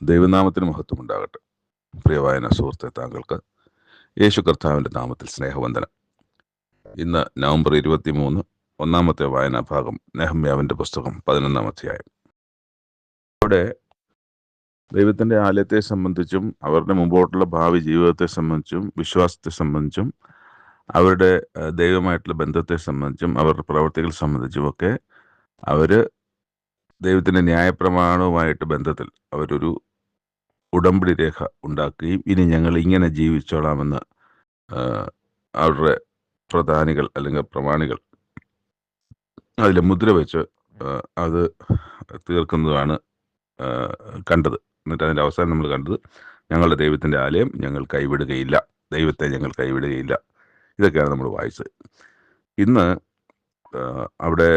ദൈവനാമത്തിന് മഹത്വം ഉണ്ടാകട്ടെ. പ്രിയ വായന സുഹൃത്തെ, താങ്കൾക്ക് യേശു കർത്താവിൻ്റെ നാമത്തിൽ സ്നേഹവന്ദനം. ഇന്ന് നവംബർ 23, ഒന്നാമത്തെ വായനാ ഭാഗം നെഹമ്യാവിൻ്റെ പുസ്തകം 11-ാം അധ്യായം. അവിടെ ദൈവത്തിൻ്റെ ആലയത്തെ സംബന്ധിച്ചും അവരുടെ മുമ്പോട്ടുള്ള ഭാവി ജീവിതത്തെ സംബന്ധിച്ചും വിശ്വാസത്തെ സംബന്ധിച്ചും അവരുടെ ദൈവമായിട്ടുള്ള ബന്ധത്തെ സംബന്ധിച്ചും അവരുടെ പ്രവർത്തികൾ സംബന്ധിച്ചുമൊക്കെ അവർ ദൈവത്തിൻ്റെ ന്യായപ്രമാണവുമായിട്ട് ബന്ധത്തിൽ അവരൊരു ഉടമ്പടി രേഖ ഉണ്ടാക്കുകയും ഇനി ഞങ്ങൾ ഇങ്ങനെ ജീവിച്ചോളാമെന്ന് അവരുടെ പ്രധാനികൾ അല്ലെങ്കിൽ പ്രമാണികൾ അതിൽ മുദ്ര വെച്ച് അത് തീർക്കുന്നതാണ് കണ്ടത്. എന്നിട്ട് അതിൻ്റെ അവസാനം നമ്മൾ കണ്ടത്, ഞങ്ങളുടെ ദൈവത്തിൻ്റെ ആലയം ഞങ്ങൾ കൈവിടുകയില്ല, ദൈവത്തെ ഞങ്ങൾ കൈവിടുകയില്ല. ഇതൊക്കെയാണ് നമ്മൾ വായിച്ചത്. ഇന്ന് അവിടെ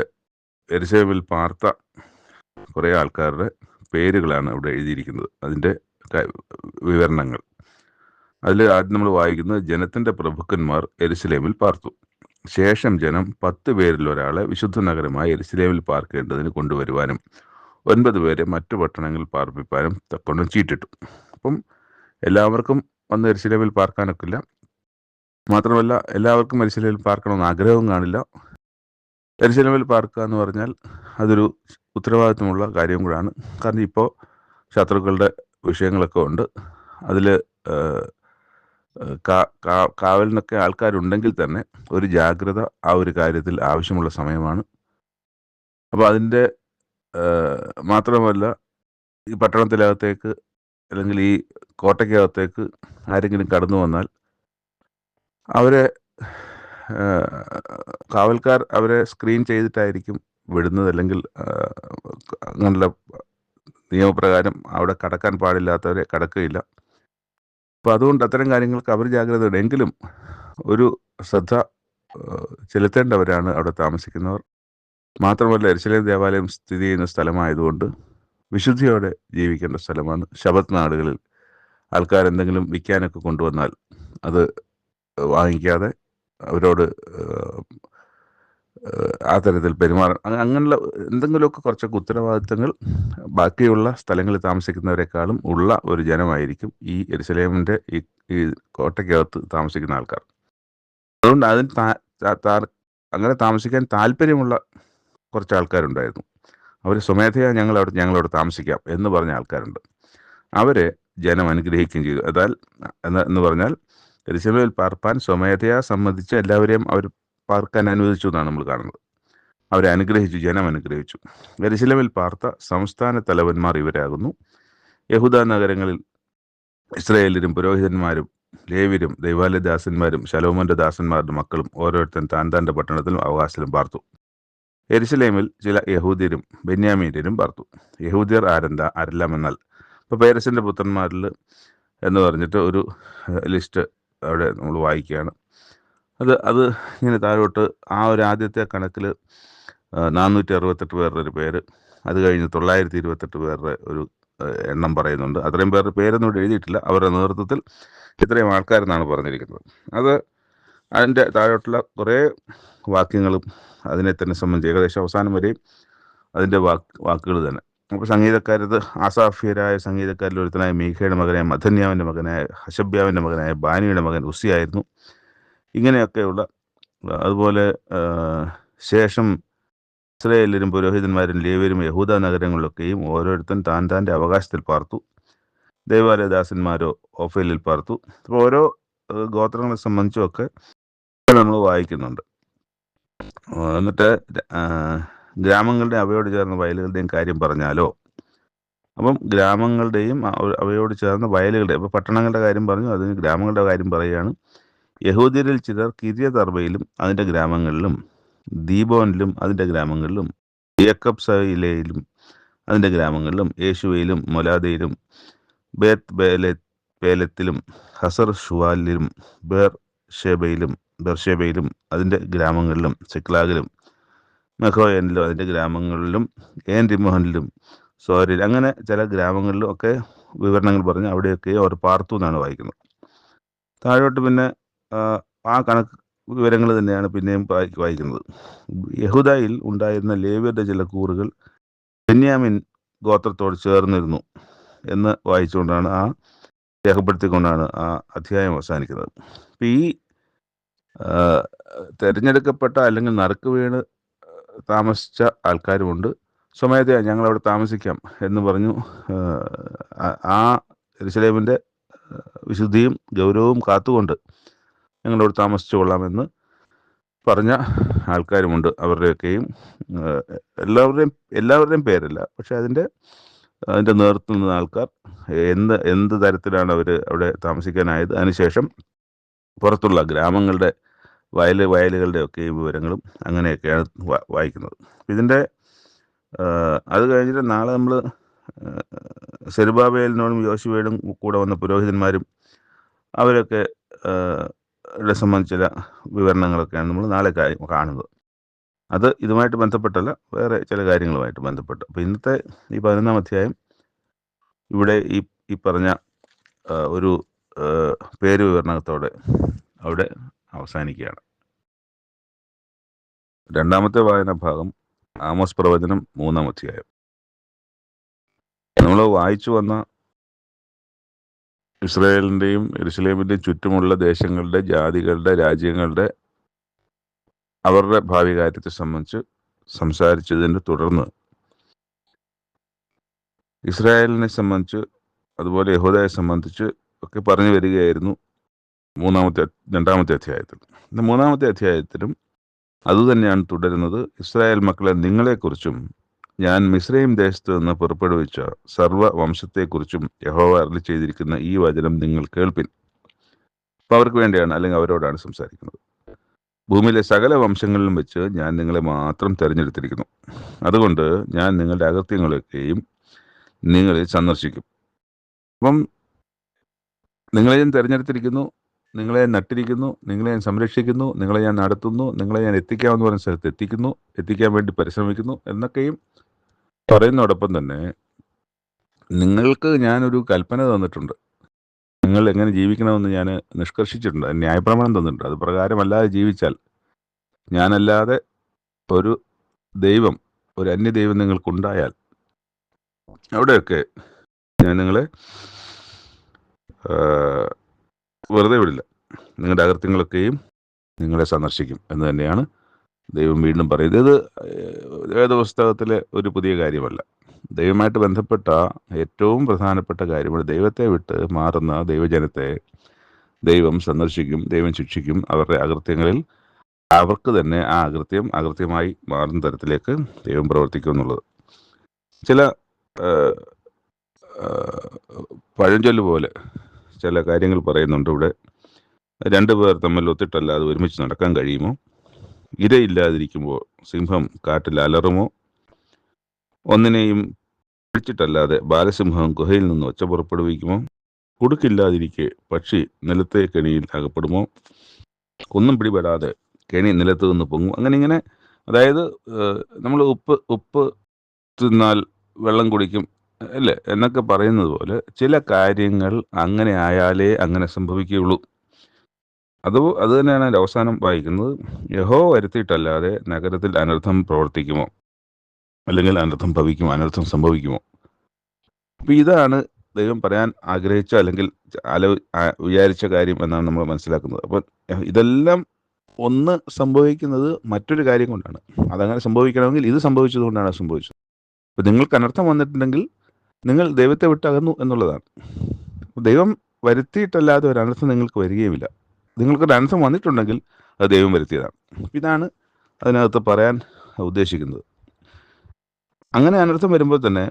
യെരുശലേമിൽ പാർത്ത കുറേ ആൾക്കാരുടെ പേരുകളാണ് ഇവിടെ എഴുതിയിരിക്കുന്നത്, അതിൻ്റെ വിവരണങ്ങൾ. അതിൽ ആദ്യം നമ്മൾ വായിക്കുന്നത്, ജനത്തിൻ്റെ പ്രഭുക്കന്മാർ യെരുശലേമിൽ പാർത്തു. ശേഷം ജനം 10 പേരിൽ ഒരാളെ വിശുദ്ധ നഗരമായ യെരുശലേമിൽ പാർക്കേണ്ടതിന് കൊണ്ടുവരുവാനും 9 പേരെ മറ്റു പട്ടണങ്ങളിൽ പാർപ്പിപ്പാനും തക്കൊണ്ട് ചീട്ടിട്ടു. അപ്പം എല്ലാവർക്കും വന്ന് യെരുശലേമിൽ പാർക്കാനൊക്കില്ല. മാത്രമല്ല, എല്ലാവർക്കും യെരുശലേമിൽ പാർക്കണമെന്ന് ആഗ്രഹവും കാണില്ല. യെരുശലേമിൽ പാർക്കുക എന്ന് പറഞ്ഞാൽ അതൊരു ഉത്തരവാദിത്വമുള്ള കാര്യം കൂടാണ്. കാരണം ഇപ്പോൾ ശത്രുക്കളുടെ വിഷയങ്ങളൊക്കെ ഉണ്ട്. അതിൽ കാവലിനൊക്കെ ആൾക്കാരുണ്ടെങ്കിൽ തന്നെ ഒരു ജാഗ്രത ആ ഒരു കാര്യത്തിൽ ആവശ്യമുള്ള സമയമാണ്. അപ്പോൾ അതിൻ്റെ മാത്രമല്ല, ഈ പട്ടണത്തിനകത്തേക്ക് അല്ലെങ്കിൽ ഈ കോട്ടയ്ക്കകത്തേക്ക് ആരെങ്കിലും കടന്നു വന്നാൽ അവരെ കാവൽക്കാർ അവരെ സ്ക്രീൻ ചെയ്തിട്ടായിരിക്കും വിടുന്നത്. അല്ലെങ്കിൽ അങ്ങനെയുള്ള നിയമപ്രകാരം അവിടെ കടക്കാൻ പാടില്ലാത്തവരെ കടക്കുകയില്ല. അപ്പോൾ അതുകൊണ്ട് അത്തരം കാര്യങ്ങൾക്ക് അവർ ജാഗ്രത എങ്കിലും ഒരു ശ്രദ്ധ ചെലുത്തേണ്ടവരാണ് അവിടെ താമസിക്കുന്നവർ. മാത്രമല്ല, യെരുശലേം ദേവാലയം സ്ഥിതി ചെയ്യുന്ന സ്ഥലമായതുകൊണ്ട് വിശുദ്ധിയോടെ ജീവിക്കേണ്ട സ്ഥലമാണ്. ശബത്ത് നാടുകളിൽ ആൾക്കാർ എന്തെങ്കിലും വിൽക്കാനൊക്കെ കൊണ്ടുവന്നാൽ അത് വാങ്ങിക്കാതെ അവരോട് ആ തരത്തിൽ പെരുമാറാൻ, അങ്ങനെയുള്ള എന്തെങ്കിലുമൊക്കെ കുറച്ചൊക്കെ ഉത്തരവാദിത്തങ്ങൾ ബാക്കിയുള്ള സ്ഥലങ്ങളിൽ താമസിക്കുന്നവരെക്കാളും ഉള്ള ഒരു ജനമായിരിക്കും ഈ യെരുശലേമിൻ്റെ ഈ കോട്ടയ്ക്കകത്ത് താമസിക്കുന്ന ആൾക്കാർ. അതുകൊണ്ട് അതിന് അങ്ങനെ താമസിക്കാൻ താല്പര്യമുള്ള കുറച്ച് ആൾക്കാരുണ്ടായിരുന്നു. അവർ സ്വമേധയാ ഞങ്ങളവിടെ താമസിക്കാം എന്ന് പറഞ്ഞ ആൾക്കാരുണ്ട്. അവരെ ജനം അനുഗ്രഹിക്കുകയും ചെയ്തു. എന്ന് പറഞ്ഞാൽ യെരുശലേമിൽ പാർപ്പാൻ സ്വമേധയാ സംബന്ധിച്ച് എല്ലാവരെയും അവർ പാർക്കാൻ അനുവദിച്ചു എന്നാണ് നമ്മൾ കാണുന്നത്. അവരെ അനുഗ്രഹിച്ചു, ജനം അനുഗ്രഹിച്ചു. യെരുശലേമിൽ പാർത്ത സംസ്ഥാന തലവന്മാർ ഇവരാകുന്നു. യഹൂദ നഗരങ്ങളിൽ ഇസ്രായേലിലും പുരോഹിതന്മാരും ലേവ്യരും ദൈവാലയ ദാസന്മാരും ശലോമോന്റെ ദാസന്മാരുടെ മക്കളും ഓരോരുത്തൻ താൻ്റെ പട്ടണത്തിലും അവകാശത്തിലും പാർത്തു. യെരുശലേമിൽ ചില യഹൂദ്യരും ബെന്യാമീന്യരും പാർത്തു. യഹൂദ്യർ ആരെല്ലാം എന്നാൽ, ഇപ്പോൾ പേരസിൻ്റെ പുത്രന്മാരിൽ എന്ന് പറഞ്ഞിട്ട് ഒരു ലിസ്റ്റ് അവിടെ നമ്മൾ വായിക്കുകയാണ്. അത് ഇങ്ങനെ താഴോട്ട് ആ ഒരു ആദ്യത്തെ കണക്കിൽ 468 പേരുടെ ഒരു പേര്, അത് കഴിഞ്ഞ് 928 പേരുടെ ഒരു എണ്ണം പറയുന്നുണ്ട്. അത്രയും പേരുടെ പേരൊന്നും ഇവിടെ എഴുതിയിട്ടില്ല. അവരുടെ നേതൃത്വത്തിൽ ഇത്രയും ആൾക്കാരെന്നാണ് പറഞ്ഞിരിക്കുന്നത്. അതിൻ്റെ താഴോട്ടുള്ള കുറേ വാക്യങ്ങളും അതിനെ തന്നെ സംബന്ധിച്ച് ഏകദേശം അവസാനം വരെയും അതിൻ്റെ വാക്കുകൾ തന്നെ. അപ്പോൾ സംഗീതക്കാരത് ആസാഫ്യരായ സംഗീതക്കാരിൽ ഒരുത്തനായ മീഖയുടെ മകനായ മഥന്യാവിൻ്റെ മകനായ ഹശബ്യാവിൻ്റെ മകനായ ബാനിയുടെ മകൻ ഉസ്സിയായിരുന്നു. ഇങ്ങനെയൊക്കെയുള്ള, അതുപോലെ ശേഷം ഇസ്രായേലിലും പുരോഹിതന്മാരും ലേവ്യരും യഹൂദ നഗരങ്ങളിലൊക്കെയും ഓരോരുത്തൻ താൻ്റെ അവകാശത്തിൽ പാർത്തു. ദൈവാലയദാസന്മാരോ ഓഫേലിൽ പാർത്തു. അപ്പോൾ ഓരോ ഗോത്രങ്ങളെ സംബന്ധിച്ചുമൊക്കെ നമ്മൾ വായിക്കുന്നുണ്ട്. എന്നിട്ട് ഗ്രാമങ്ങളുടെ അവയോട് ചേർന്ന വയലുകളുടെയും കാര്യം പറഞ്ഞാലോ, അപ്പം ഗ്രാമങ്ങളുടെയും അവയോട് ചേർന്ന വയലുകളുടെ, അപ്പോൾ പട്ടണങ്ങളുടെ കാര്യം പറഞ്ഞു, അതിന് ഗ്രാമങ്ങളുടെ കാര്യം പറയുകയാണ്. യഹൂദ്യരിൽ ചിലർ കിര്യത്ത് അർബയിലും അതിൻ്റെ ഗ്രാമങ്ങളിലും, ദീബോനിലും അതിൻ്റെ ഗ്രാമങ്ങളിലും, യക്കബ്സയിലും അതിൻ്റെ ഗ്രാമങ്ങളിലും, യേശുവയിലും മൊലാദയിലും, പേലത്തിലും, ഹസർ ഷുവാലിലും, ബെർഷേബയിലും അതിൻ്റെ ഗ്രാമങ്ങളിലും, സിക്ലാഗിലും, മെഹോയനിലും അതിൻ്റെ ഗ്രാമങ്ങളിലും, ഏൻ റിമോഹനിലും, സോരിൽ, അങ്ങനെ ചില ഗ്രാമങ്ങളിലും ഒക്കെ വിവരണങ്ങൾ പറഞ്ഞ് അവിടെയൊക്കെ അവർ പാർത്തു എന്നാണ് വായിക്കുന്നത്. താഴോട്ട് പിന്നെ ആ കണക്ക് വിവരങ്ങൾ തന്നെയാണ് പിന്നെയും വായിക്കുന്നത്. യഹൂദയിൽ ഉണ്ടായിരുന്ന ലേവ്യരുടെ ചില കൂറുകൾ ബെന്യാമിൻ ഗോത്രത്തോട് ചേർന്നിരുന്നു. എന്ന് വായിച്ചുകൊണ്ടാണ് രേഖപ്പെടുത്തിക്കൊണ്ടാണ് ആ അധ്യായം അവസാനിക്കുന്നത്. അപ്പം ഈ തിരഞ്ഞെടുക്കപ്പെട്ട അല്ലെങ്കിൽ നറുക്ക് വീണ് താമസിച്ച ആൾക്കാരുമുണ്ട്. സ്വമേധയാ ഞങ്ങളവിടെ താമസിക്കാം എന്ന് പറഞ്ഞു ആ യെരൂശലേമിൻ്റെ വിശുദ്ധിയും ഗൗരവവും കാത്തുകൊണ്ട് ഞങ്ങളവിടെ താമസിച്ചു കൊള്ളാമെന്ന് പറഞ്ഞ ആൾക്കാരുമുണ്ട്. അവരുടെയൊക്കെയും എല്ലാവരുടെയും പേരല്ല, പക്ഷെ അതിൻ്റെ നേതൃത്വത്തിൽ നിന്ന ആൾക്കാർ എന്ത് തരത്തിലാണ് അവർ അവിടെ താമസിക്കാനായത്, അതിനുശേഷം പുറത്തുള്ള ഗ്രാമങ്ങളുടെ വയലുകളുടെ ഒക്കെ വിവരങ്ങളും അങ്ങനെയൊക്കെയാണ് വായിക്കുന്നത്. ഇതിൻ്റെ അത് കഴിഞ്ഞിട്ട് നാളെ നമ്മൾ സെരുബാബേലിനോടും യോശുവയോടും കൂടെ വന്ന പുരോഹിതന്മാരും അവരൊക്കെ സംബന്ധിച്ച ചില വിവരണങ്ങളൊക്കെയാണ് നമ്മൾ നാളെ കാണുന്നത്. അത് ഇതുമായിട്ട് ബന്ധപ്പെട്ടല്ല, വേറെ ചില കാര്യങ്ങളുമായിട്ട് ബന്ധപ്പെട്ട്. അപ്പോൾ ഇന്നത്തെ ഈ 11-ാം അധ്യായം ഇവിടെ ഈ പറഞ്ഞ ഒരു പേര് വിവരണത്തോടെ അവിടെ അവസാനിക്കുകയാണ്. രണ്ടാമത്തെ വായനാ ഭാഗം ആമോസ് പ്രവചനം 3-ാം അധ്യായം. നമ്മൾ വായിച്ചു വന്ന ഇസ്രായേലിൻ്റെയും യെരൂശലേമിൻ്റെയും ചുറ്റുമുള്ള ദേശങ്ങളുടെ, ജാതികളുടെ, രാജ്യങ്ങളുടെ അവരുടെ ഭാവി കാര്യത്തെ സംബന്ധിച്ച് സംസാരിച്ചതിനെ തുടർന്ന് ഇസ്രായേലിനെ സംബന്ധിച്ച് അതുപോലെ യഹൂദയെ സംബന്ധിച്ച് ഒക്കെ പറഞ്ഞു വരികയായിരുന്നു 2-ാമത്തെ അധ്യായത്തിൽ. 3-ാമത്തെ അധ്യായത്തിലും അതുതന്നെയാണ് തുടരുന്നത്. ഇസ്രായേൽ മക്കളെ, നിങ്ങളെക്കുറിച്ചും ഞാൻ മിസ്രയീം ദേശത്ത് നിന്ന് പുറപ്പെടുവിച്ച സർവ്വവംശത്തെക്കുറിച്ചും യഹോവ അരുളി ചെയ്തിരിക്കുന്ന ഈ വചനം നിങ്ങൾ കേൾപ്പിൻ. അപ്പം അവർക്ക് വേണ്ടിയാണ്, അല്ലെങ്കിൽ അവരോടാണ് സംസാരിക്കുന്നത്. ഭൂമിയിലെ സകല വംശങ്ങളിലും വെച്ച് ഞാൻ നിങ്ങളെ മാത്രം തിരഞ്ഞെടുത്തിരിക്കുന്നു. അതുകൊണ്ട് ഞാൻ നിങ്ങളുടെ അകൃത്യങ്ങളൊക്കെയും നിങ്ങളിൽ സന്ദർശിക്കും. അപ്പം നിങ്ങളെ ഞാൻ തിരഞ്ഞെടുത്തിരിക്കുന്നു, നിങ്ങളെ നട്ടിരിക്കുന്നു, നിങ്ങളെ ഞാൻ സംരക്ഷിക്കുന്നു, നിങ്ങളെ ഞാൻ നടത്തുന്നു, നിങ്ങളെ ഞാൻ എത്തിക്കാമെന്ന് പറയുന്ന സ്ഥലത്ത് എത്തിക്കാൻ വേണ്ടി പരിശ്രമിക്കുന്നു എന്നൊക്കെയും പറയുന്നതോടൊപ്പം തന്നെ നിങ്ങൾക്ക് ഞാനൊരു കൽപ്പന തന്നിട്ടുണ്ട്. നിങ്ങൾ എങ്ങനെ ജീവിക്കണമെന്ന് ഞാൻ നിഷ്കർഷിച്ചിട്ടുണ്ട്, ന്യായപ്രമാണം തന്നിട്ടുണ്ട്. അത് പ്രകാരമല്ലാതെ ജീവിച്ചാൽ ഞാനല്ലാതെ ഒരു അന്യദൈവം നിങ്ങൾക്കുണ്ടായാൽ അവിടെയൊക്കെ ഞാൻ നിങ്ങളെ വെറുതെ വിടില്ല, നിങ്ങളുടെ അകൃത്യങ്ങളൊക്കെയും നിങ്ങളെ സന്ദർശിക്കും എന്ന് തന്നെയാണ് ദൈവം വീണ്ടും പറയുന്നത്. ഇത് വേദപുസ്തകത്തിലെ ഒരു പുതിയ കാര്യമല്ല. ദൈവമായിട്ട് ബന്ധപ്പെട്ട ഏറ്റവും പ്രധാനപ്പെട്ട കാര്യമാണ്. ദൈവത്തെ വിട്ട് മാറുന്ന ദൈവജനത്തെ ദൈവം സന്ദർശിക്കും, ദൈവം ശിക്ഷിക്കും. അവരുടെ അകൃത്യങ്ങളിൽ അവർക്ക് തന്നെ ആ അകൃത്യമായി മാറുന്ന തരത്തിലേക്ക് ദൈവം പ്രവർത്തിക്കും എന്നുള്ളത്. ചില പഴഞ്ചൊല്ല് പോലെ ചില കാര്യങ്ങൾ പറയുന്നുണ്ട് ഇവിടെ. 2 പേർ തമ്മിൽ ഒത്തിട്ടല്ലാതെ ഒരുമിച്ച് നടക്കാൻ കഴിയുമോ? ഇരയില്ലാതിരിക്കുമ്പോൾ സിംഹം കാട്ടിൽ അലറുമോ? ഒന്നിനെയും പിടിച്ചിട്ടല്ലാതെ ബാലസിംഹം ഗുഹയിൽ നിന്ന് ഒച്ച പുറപ്പെടുവിക്കുമോ? കുടുക്കില്ലാതിരിക്കെ പക്ഷി നിലത്തെ കെണിയിൽ അകപ്പെടുമോ? ഒന്നും പിടിപെടാതെ കെണി നിലത്ത് നിന്ന് പൊങ്ങും. അങ്ങനെ അതായത് നമ്മൾ ഉപ്പ് തിന്നാൽ വെള്ളം കുടിക്കും അല്ലേ എന്നൊക്കെ പറയുന്നത് പോലെ ചില കാര്യങ്ങൾ അങ്ങനെ ആയാലേ അങ്ങനെ സംഭവിക്കുകയുള്ളൂ. അത് തന്നെയാണ് അതിൻ്റെ അവസാനം വായിക്കുന്നത്. യഹോവ വരുത്തിയിട്ടല്ലാതെ നഗരത്തിൽ അനർത്ഥം പ്രവർത്തിക്കുമോ, അല്ലെങ്കിൽ അനർത്ഥം ഭവിക്കുമോ, അനർത്ഥം സംഭവിക്കുമോ? അപ്പം ഇതാണ് ദൈവം പറയാൻ ആഗ്രഹിച്ച അല്ലെങ്കിൽ വിചാരിച്ച കാര്യം എന്നാണ് നമ്മൾ മനസ്സിലാക്കുന്നത്. അപ്പം ഇതെല്ലാം ഒന്ന് സംഭവിക്കുന്നത് മറ്റൊരു കാര്യം കൊണ്ടാണ്. അതങ്ങനെ സംഭവിക്കണമെങ്കിൽ ഇത് സംഭവിച്ചതുകൊണ്ടാണ് സംഭവിച്ചത്. അപ്പം നിങ്ങൾക്ക് അനർത്ഥം വന്നിട്ടുണ്ടെങ്കിൽ നിങ്ങൾ ദൈവത്തെ വിട്ടകന്നു എന്നുള്ളതാണ്. ദൈവം വരുത്തിയിട്ടല്ലാതെ ഒരു അനർത്ഥം നിങ്ങൾക്ക് വരികയുമില്ല. നിങ്ങൾക്കൊരു അനർത്ഥം വന്നിട്ടുണ്ടെങ്കിൽ അത് ദൈവം വരുത്തിയതാണ്. ഇതാണ് അതിനകത്ത് പറയാൻ ഉദ്ദേശിക്കുന്നത്. അങ്ങനെ അനർത്ഥം വരുമ്പോൾ തന്നെ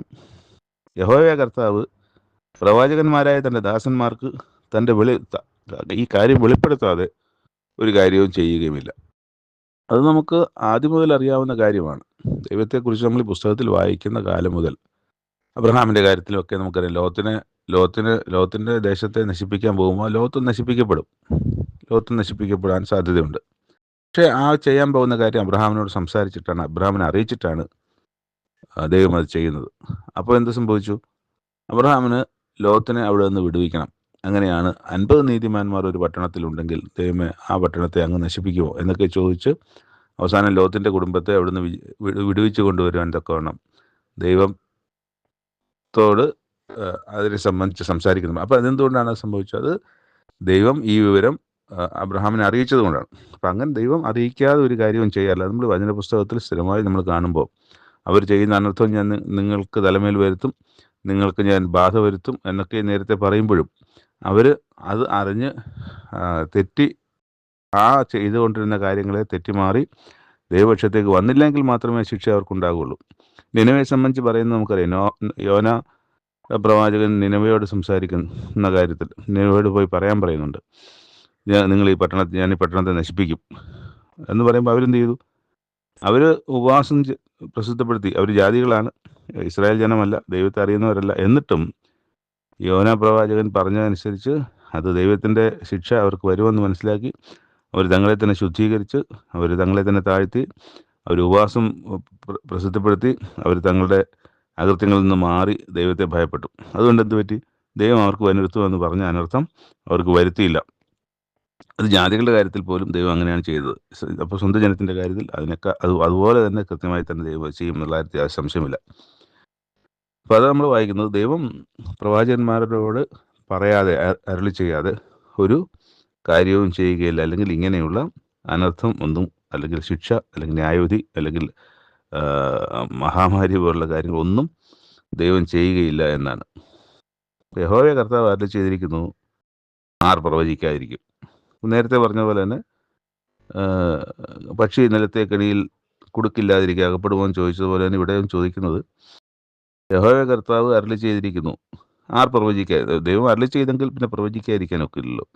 യഹോവ കർത്താവ് പ്രവാചകന്മാരായ തൻ്റെ ദാസന്മാർക്ക് ഈ കാര്യം വെളിപ്പെടുത്താതെ ഒരു കാര്യവും ചെയ്യുകയുമില്ല. അത് നമുക്ക് ആദ്യം മുതൽ അറിയാവുന്ന കാര്യമാണ്. ദൈവത്തെക്കുറിച്ച് നമ്മൾ ഈ പുസ്തകത്തിൽ വായിക്കുന്ന കാലം മുതൽ അബ്രഹാമിൻ്റെ കാര്യത്തിലൊക്കെ നമുക്കറിയാം. ലോത്തിൻ്റെ ദേശത്തെ നശിപ്പിക്കാൻ പോകുമ്പോൾ ലോത്ത് നശിപ്പിക്കപ്പെടാൻ സാധ്യതയുണ്ട്. പക്ഷേ ആ ചെയ്യാൻ പോകുന്ന കാര്യം അബ്രഹാമിനോട് സംസാരിച്ചിട്ടാണ്, അബ്രഹാമിനെ അറിയിച്ചിട്ടാണ് ദൈവം അത് ചെയ്യുന്നത്. അപ്പോൾ എന്ത് സംഭവിച്ചു? അബ്രഹാമിന് ലോത്തിനെ അവിടെ നിന്ന് വിടുവിക്കണം. അങ്ങനെയാണ് 50 നീതിമാന്മാർ ഒരു പട്ടണത്തിലുണ്ടെങ്കിൽ ദൈവമേ ആ പട്ടണത്തെ അങ്ങ് നശിപ്പിക്കുമോ എന്നൊക്കെ ചോദിച്ച് അവസാനം ലോത്തിൻ്റെ കുടുംബത്തെ അവിടുന്ന് വിടുവിച്ച് കൊണ്ടുവരുവാൻ തക്കവണ്ണം ദൈവത്തോട് അതിനെ സംബന്ധിച്ച് സംസാരിക്കുന്നത്. അപ്പോൾ അതെന്തുകൊണ്ടാണ് അത് സംഭവിച്ചത്? ദൈവം ഈ വിവരം അബ്രഹാമിനെ അറിയിച്ചത് കൊണ്ടാണ്. അപ്പം അങ്ങനെ ദൈവം അറിയിക്കാതെ ഒരു കാര്യവും ചെയ്യാറില്ല. നമ്മൾ വചനപുസ്തകത്തിൽ സ്ഥിരമായി നമ്മൾ കാണുമ്പോൾ അവർ ചെയ്യുന്ന അനർത്ഥം ഞാൻ നിങ്ങൾക്ക് തലമേൽ വരുത്തും, നിങ്ങൾക്ക് ഞാൻ ബാധ വരുത്തും എന്നൊക്കെ നേരത്തെ പറയുമ്പോഴും അവർ അത് അറിഞ്ഞ് തെറ്റി ചെയ്തുകൊണ്ടിരുന്ന കാര്യങ്ങളെ തെറ്റിമാറി ദൈവപക്ഷത്തേക്ക് വന്നില്ലെങ്കിൽ മാത്രമേ ശിക്ഷ അവർക്കുണ്ടാകുള്ളൂ. നിനവയെ സംബന്ധിച്ച് പറയുന്നത് നമുക്കറിയാം. യോന പ്രവാചകൻ നിനവയോട് സംസാരിക്കുന്ന കാര്യത്തിൽ നിനവയോട് പോയി പറയാൻ പറയുന്നുണ്ട്, ഞാൻ ഈ പട്ടണത്തെ നശിപ്പിക്കും എന്ന് പറയുമ്പോൾ അവരെന്ത് ചെയ്തു? അവർ ഉപവാസം പ്രസിദ്ധപ്പെടുത്തി. അവർ ജാതികളാണ്, ഇസ്രായേൽ ജനമല്ല, ദൈവത്തെ അറിയുന്നവരല്ല. എന്നിട്ടും യോന പ്രവാചകൻ പറഞ്ഞതനുസരിച്ച് അത് ദൈവത്തിൻ്റെ ശിക്ഷ അവർക്ക് വരുമെന്ന് മനസ്സിലാക്കി അവർ തങ്ങളെ തന്നെ ശുദ്ധീകരിച്ച്, അവർ തങ്ങളെ തന്നെ താഴ്ത്തി, അവർ ഉപവാസം പ്രസിദ്ധപ്പെടുത്തി, അവർ തങ്ങളുടെ അകൃത്യങ്ങളിൽ നിന്ന് മാറി ദൈവത്തെ ഭയപ്പെട്ടു. അതുകൊണ്ട് എന്ത് പറ്റി? ദൈവം അവർക്ക് വരുത്തുമെന്ന് പറഞ്ഞ അനർത്ഥം അവർക്ക് വരുത്തിയില്ല. അത് ജാതികളുടെ കാര്യത്തിൽ പോലും ദൈവം അങ്ങനെയാണ് ചെയ്തത്. അപ്പോൾ സ്വന്തം ജനത്തിൻ്റെ കാര്യത്തിൽ അതിനൊക്കെ അതുപോലെ തന്നെ കൃത്യമായി തന്നെ ദൈവം ചെയ്യും എന്നുള്ള കാര്യത്തിൽ സംശയമില്ല. അപ്പോൾ അത് നമ്മൾ വായിക്കുന്നത്, ദൈവം പ്രവാചകന്മാരോട് പറയാതെ, അരുളി ചെയ്യാതെ ഒരു കാര്യവും ചെയ്യുകയില്ല, അല്ലെങ്കിൽ ഇങ്ങനെയുള്ള അനർത്ഥം ഒന്നും, അല്ലെങ്കിൽ ശിക്ഷ, അല്ലെങ്കിൽ ന്യായവിധി, അല്ലെങ്കിൽ മഹാമാരി പോലുള്ള കാര്യങ്ങളൊന്നും ദൈവം ചെയ്യുകയില്ല എന്നാണ്. യഹോവ കർത്താവ് അരുളി ചെയ്തിരിക്കുന്നു, ആർ പ്രവചിക്കാതിരിക്കും. നേരത്തെ പറഞ്ഞ പോലെ തന്നെ പക്ഷി നിലത്തെ കെണിയിൽ കുടുക്കില്ലാതിരിക്കുക, അകപ്പെടുമോ എന്ന് ചോദിച്ചതുപോലെ തന്നെ ഇവിടെയും ചോദിക്കുന്നത്, യഹോവ കർത്താവ് അരുളി ചെയ്തിരിക്കുന്നു, ആർ പ്രവചിക്കാതെ. ദൈവം അരുളി ചെയ്തെങ്കിൽ പിന്നെ പ്രവചിക്കാതിരിക്കാനൊക്കെ ഇല്ലല്ലോ.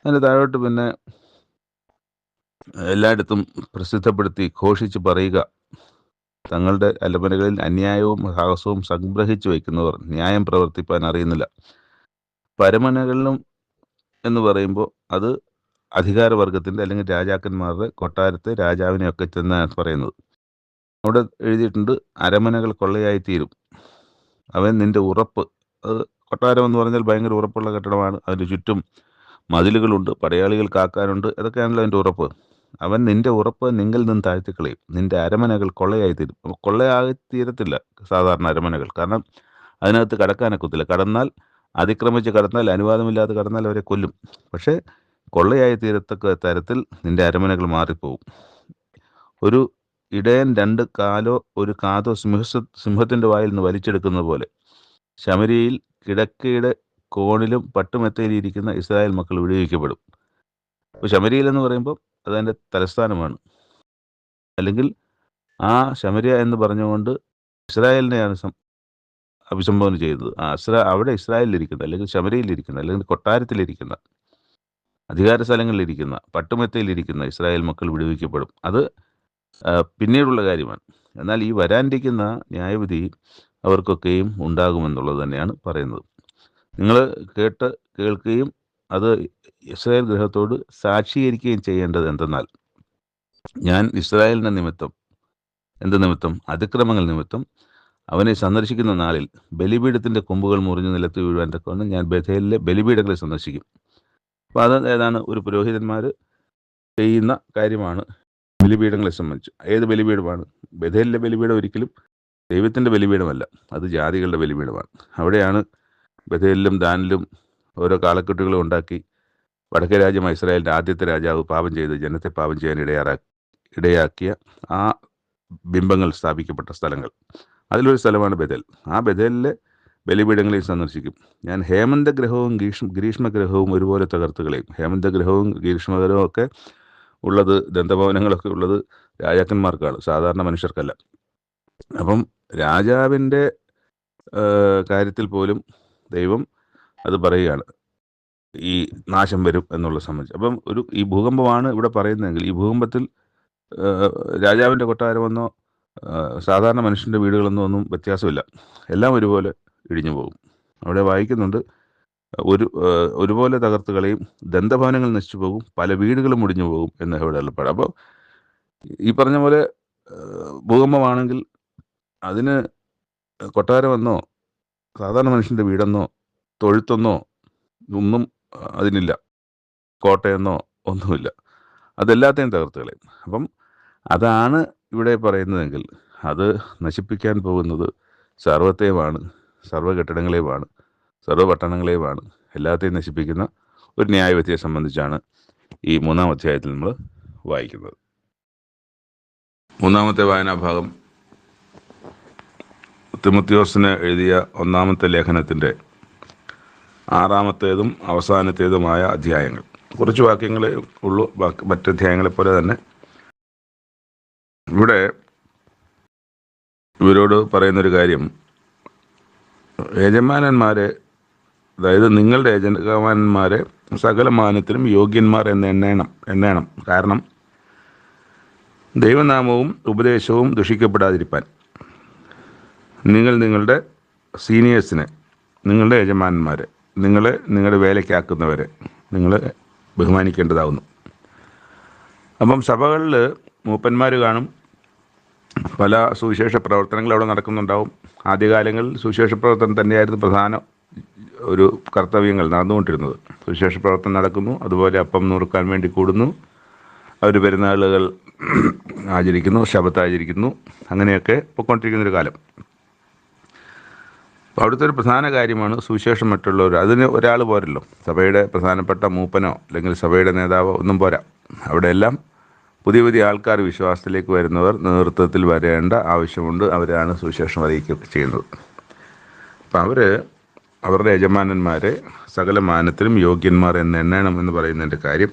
അതിന് താഴോട്ട് പിന്നെ എല്ലായിടത്തും പ്രസിദ്ധപ്പെടുത്തി ഘോഷിച്ച് പറയുക, തങ്ങളുടെ അലമനകളിൽ അന്യായവും സാഹസവും സംഗ്രഹിച്ചു വയ്ക്കുന്നവർ ന്യായം പ്രവർത്തിപ്പാൻ അറിയുന്നില്ല. പരമനകളിലും എന്ന് പറയുമ്പോൾ അത് അധികാരവർഗത്തിൻ്റെ അല്ലെങ്കിൽ രാജാക്കന്മാരുടെ കൊട്ടാരത്തെ, രാജാവിനെയൊക്കെ ചെന്നാണ് പറയുന്നത്. അവിടെ എഴുതിയിട്ടുണ്ട്, അരമനകൾ കൊള്ളയായിത്തീരും, അവൻ നിൻ്റെ ഉറപ്പ്. അത് കൊട്ടാരം എന്ന് പറഞ്ഞാൽ ഭയങ്കര ഉറപ്പുള്ള കെട്ടിടമാണ്, അതിന് ചുറ്റും മതിലുകളുണ്ട്, പടയാളികൾ കാക്കാനുണ്ട്, അതൊക്കെയാണല്ലോ അതിൻ്റെ ഉറപ്പ്. അവൻ നിൻ്റെ ഉറപ്പ് നിങ്ങളിൽ നിന്ന് താഴ്ത്തിക്കളയും, നിൻ്റെ അരമനകൾ കൊള്ളയായിത്തീരും. കൊള്ളയായിത്തീരത്തില്ല സാധാരണ അരമനകൾ, കാരണം അതിനകത്ത് കടക്കാനൊക്കത്തില്ല. കടന്നാൽ, അതിക്രമിച്ച് കടന്നാൽ, അനുവാദമില്ലാതെ കടന്നാൽ അവരെ കൊല്ലും. പക്ഷേ കൊള്ളയായി തീരത്തക്ക തരത്തിൽ നിൻ്റെ അരമനകൾ മാറിപ്പോവും. ഒരു ഇടയൻ 2 കാലോ ഒരു കാതോ സിംഹത്തിൻ്റെ വായിൽ നിന്ന് വലിച്ചെടുക്കുന്ന പോലെ ശമര്യയിൽ കിടക്കയുടെ കോണിലും പട്ടുമെത്തയിലിരിക്കുന്ന ഇസ്രായേൽ മക്കൾ വിടുവിക്കപ്പെടും. അപ്പോൾ ശമര്യയിൽ എന്ന് പറയുമ്പോൾ അതതിൻ്റെ തലസ്ഥാനമാണ്. അല്ലെങ്കിൽ ആ ശമര്യ എന്ന് പറഞ്ഞുകൊണ്ട് ഇസ്രായേലിനെയാണ് അഭിസംബോധന ചെയ്തത്. അവിടെ ഇസ്രായേലിലിരിക്കുന്ന, അല്ലെങ്കിൽ ശമര്യയിലിരിക്കുന്ന, അല്ലെങ്കിൽ കൊട്ടാരത്തിലിരിക്കുന്ന, അധികാര സ്ഥലങ്ങളിലിരിക്കുന്ന, പട്ടുമെത്തയിലിരിക്കുന്ന ഇസ്രായേൽ മക്കൾ വിടുവിക്കപ്പെടും. അത് പിന്നീടുള്ള കാര്യമാണ്. എന്നാൽ ഈ വരാനിരിക്കുന്ന ന്യായവിധി അവർക്കൊക്കെയും ഉണ്ടാകുമെന്നുള്ളത് തന്നെയാണ് പറയുന്നത്. നിങ്ങൾ കേൾക്കുകയും അത് ഇസ്രായേൽ ഗൃഹത്തോട് സാക്ഷീകരിക്കുകയും ചെയ്യേണ്ടത് എന്തെന്നാൽ, ഞാൻ ഇസ്രായേലിൻ്റെ നിമിത്തം, എന്ത് നിമിത്തം? അതിക്രമങ്ങൾ നിമിത്തം അവനെ സന്ദർശിക്കുന്ന നാളിൽ ബലിപീഠത്തിൻ്റെ കൊമ്പുകൾ മുറിഞ്ഞ് നിലത്ത് വീഴുവാൻ തക്കവണ്ണം ഞാൻ ബഥേലിലെ ബലിപീഠങ്ങളെ സന്ദർശിക്കും. അപ്പോൾ അത് ഏതാണ്? ഒരു പുരോഹിതന്മാർ ചെയ്യുന്ന കാര്യമാണ് ബലിപീഠങ്ങളെ സംബന്ധിച്ച്. ഏത് ബലിപീഠമാണ്? ബഥേലിലെ ബലിപീഠം ഒരിക്കലും ദൈവത്തിൻ്റെ ബലിപീഠമല്ല, അത് ജാതികളുടെ ബലിപീഠമാണ്. അവിടെയാണ് ബഥേലിലും ദാനിലും ഓരോ കാളക്കെട്ടുകളും ഉണ്ടാക്കി വടക്കേ രാജ്യമായ ഇസ്രായേലിൻ്റെ ആദ്യത്തെ രാജാവ് പാപം ചെയ്ത് ജനത്തെ പാപം ചെയ്യാൻ ഇടയാക്കിയ ആ ബിംബങ്ങൾ സ്ഥാപിക്കപ്പെട്ട സ്ഥലങ്ങൾ. അതിലൊരു സ്ഥലമാണ് ബഥേൽ. ആ ബഥേലിലെ ബലിപീഠങ്ങളെയും സന്ദർശിക്കും. ഞാൻ ഹേമന്തഗ്രഹവും ഗ്രീഷ്മഗ്രഹവും ഒരുപോലെ തകർത്ത് കളയും. ഹേമന്തഗ്രഹവും ഗ്രീഷ്മഗ്രഹവും ഒക്കെ ഉള്ളത്, ദന്തഭവനങ്ങളൊക്കെ ഉള്ളത് രാജാക്കന്മാർക്കാണ്, സാധാരണ മനുഷ്യർക്കല്ല. അപ്പം രാജാവിൻ്റെ കാര്യത്തിൽ പോലും ദൈവം അത് പറയുകയാണ്, ഈ നാശം വരും എന്നുള്ള സംബന്ധിച്ച്. അപ്പം ഈ ഭൂകമ്പമാണ് ഇവിടെ പറയുന്നതെങ്കിൽ, ഈ ഭൂകമ്പത്തിൽ രാജാവിൻ്റെ കൊട്ടാരമെന്നോ സാധാരണ മനുഷ്യൻ്റെ വീടുകളെന്നോ ഒന്നും വ്യത്യാസമില്ല, എല്ലാം ഒരുപോലെ ഇടിഞ്ഞു പോകും. അവിടെ വായിക്കുന്നുണ്ട്, ഒരുപോലെ തകർത്ത് കളയും, ദന്തഭവനങ്ങൾ നശിച്ചു പോകും, പല വീടുകളും മുടിഞ്ഞു പോകും എന്ന് ഇവിടെ അരുളപ്പാട്. അപ്പോൾ ഈ പറഞ്ഞ പോലെ ഭൂകമ്പമാണെങ്കിൽ അതിന് കൊട്ടാരമെന്നോ സാധാരണ മനുഷ്യൻ്റെ വീടെന്നോ തൊഴുത്തെന്നോ ഒന്നും അതിനില്ല, കോട്ടയെന്നോ ഒന്നുമില്ല, അതെല്ലാത്തെയും തകർത്ത് കളയും. അപ്പം അതാണ് ഇവിടെ പറയുന്നതെങ്കിൽ അത് നശിപ്പിക്കാൻ പോകുന്നത് സർവ്വത്തെയുമാണ്, സർവ്വ കെട്ടിടങ്ങളെയുമാണ്, സർവ്വ പട്ടണങ്ങളെയുമാണ്, എല്ലാത്തെയും നശിപ്പിക്കുന്ന ഒരു ന്യായവിധിയെ സംബന്ധിച്ചാണ് ഈ 3-ാം അധ്യായത്തിൽ നമ്മൾ വായിക്കുന്നത്. 3-ാമത്തെ വായനാഭാഗം തിമോത്തിയോസിന് എഴുതിയ 1-ാമത്തെ ലേഖനത്തിൻ്റെ 6-ാമത്തേതും അവസാനത്തേതുമായ അധ്യായങ്ങൾ. കുറച്ച് വാക്യങ്ങളെ ഉള്ളൂ, മറ്റധ്യായങ്ങളെപ്പോലെ തന്നെ. ഇവിടെ ഇവരോട് പറയുന്നൊരു കാര്യം, യജമാനന്മാരെ, അതായത് നിങ്ങളുടെ യജമാനന്മാരെ സകല മാനത്തിലും യോഗ്യന്മാർ എന്ന് എണ്ണണം. കാരണം ദൈവനാമവും ഉപദേശവും ദുഷിക്കപ്പെടാതിരിപ്പാൻ നിങ്ങൾ നിങ്ങളുടെ സീനിയേഴ്സിനെ, നിങ്ങളുടെ യജമാനന്മാരെ, നിങ്ങളുടെ വേലയ്ക്കാക്കുന്നവരെ നിങ്ങൾ ബഹുമാനിക്കേണ്ടതാവുന്നു. അപ്പം സഭകളിൽ മൂപ്പന്മാർ കാണും, പല സുവിശേഷ പ്രവർത്തനങ്ങൾ അവിടെ നടക്കുന്നുണ്ടാവും. ആദ്യകാലങ്ങളിൽ സുവിശേഷ പ്രവർത്തനം തന്നെയായിരുന്നു പ്രധാന ഒരു കർത്തവ്യങ്ങൾ നടന്നുകൊണ്ടിരുന്നത്. സുവിശേഷ പ്രവർത്തനം നടക്കുന്നു, അതുപോലെ അപ്പം നുറുക്കാൻ വേണ്ടി കൂടുന്നു, അവർ പെരുന്നാളുകൾ ആചരിക്കുന്നു, ശബത്ത് ആചരിക്കുന്നു, അങ്ങനെയൊക്കെ പൊയ്ക്കൊണ്ടിരിക്കുന്നൊരു കാലം. അപ്പോൾ അവിടുത്തെ ഒരു പ്രധാന കാര്യമാണ് സുവിശേഷം മറ്റുള്ളവർ. അതിന് ഒരാൾ പോരല്ലോ, സഭയുടെ പ്രധാനപ്പെട്ട മൂപ്പനോ അല്ലെങ്കിൽ സഭയുടെ നേതാവോ ഒന്നും പോരാ. അവിടെയെല്ലാം പുതിയ പുതിയ ആൾക്കാർ വിശ്വാസത്തിലേക്ക് വരുന്നവർ നേതൃത്വത്തിൽ വരേണ്ട ആവശ്യമുണ്ട്. അവരാണ് സുവിശേഷം അറിയിക്കുക ചെയ്യുന്നത്. അപ്പം അവരുടെ യജമാനന്മാരെ സകല മാനത്തിലും യോഗ്യന്മാർ എന്ന് എണ്ണണം എന്ന് പറയുന്നതിൻ്റെ കാര്യം,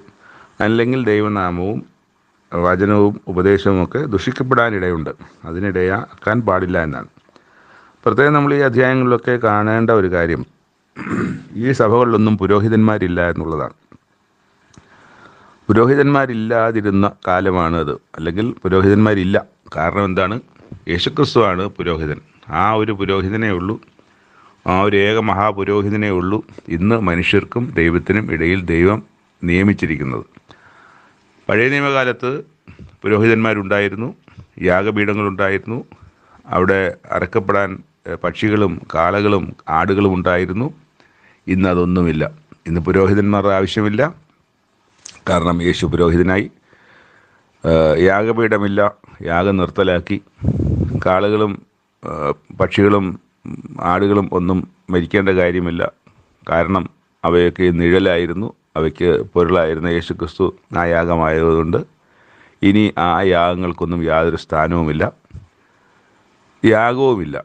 അല്ലെങ്കിൽ ദൈവനാമവും വചനവും ഉപദേശവും ഒക്കെ ദുഷിക്കപ്പെടാനിടയുണ്ട്, അതിനിടയാക്കാൻ പാടില്ല എന്നാണ്. പ്രത്യേകം നമ്മൾ ഈ അധ്യായങ്ങളിലൊക്കെ കാണേണ്ട ഒരു കാര്യം, ഈ സഭകളിലൊന്നും പുരോഹിതന്മാരില്ല എന്നുള്ളതാണ്. പുരോഹിതന്മാരില്ലാതിരുന്ന കാലമാണ് അത്, അല്ലെങ്കിൽ പുരോഹിതന്മാരില്ല. കാരണം എന്താണ്? യേശുക്രിസ്തുവാണ് പുരോഹിതൻ. ആ ഒരു പുരോഹിതനേ ഉള്ളൂ, ആ ഒരു ഏക മഹാപുരോഹിതനേ ഉള്ളൂ ഇന്ന് മനുഷ്യർക്കും ദൈവത്തിനും ഇടയിൽ ദൈവം നിയമിച്ചിരിക്കുന്നത്. പഴയ നിയമകാലത്ത് പുരോഹിതന്മാരുണ്ടായിരുന്നു, യാഗപീഠങ്ങളുണ്ടായിരുന്നു, അവിടെ അറക്കപ്പെടാൻ പക്ഷികളും കാളകളും ആടുകളും ഉണ്ടായിരുന്നു. ഇന്ന് അതൊന്നുമില്ല. ഇന്ന് പുരോഹിതന്മാരുടെ ആവശ്യമില്ല, കാരണം യേശു പുരോഹിതനായി. യാഗപീഠമില്ല, യാഗം നിർത്തലാക്കി. കാളകളും പക്ഷികളും ആടുകളും ഒന്നും മരിക്കേണ്ട കാര്യമില്ല, കാരണം അവയൊക്കെ നിഴലായിരുന്നു, അവയ്ക്ക് പൊരുളായിരുന്ന യേശുക്രിസ്തു ആ യാഗമായതുകൊണ്ട് ഇനി ആ യാഗങ്ങൾക്കൊന്നും യാതൊരു സ്ഥാനവുമില്ല. യാഗവുമില്ല,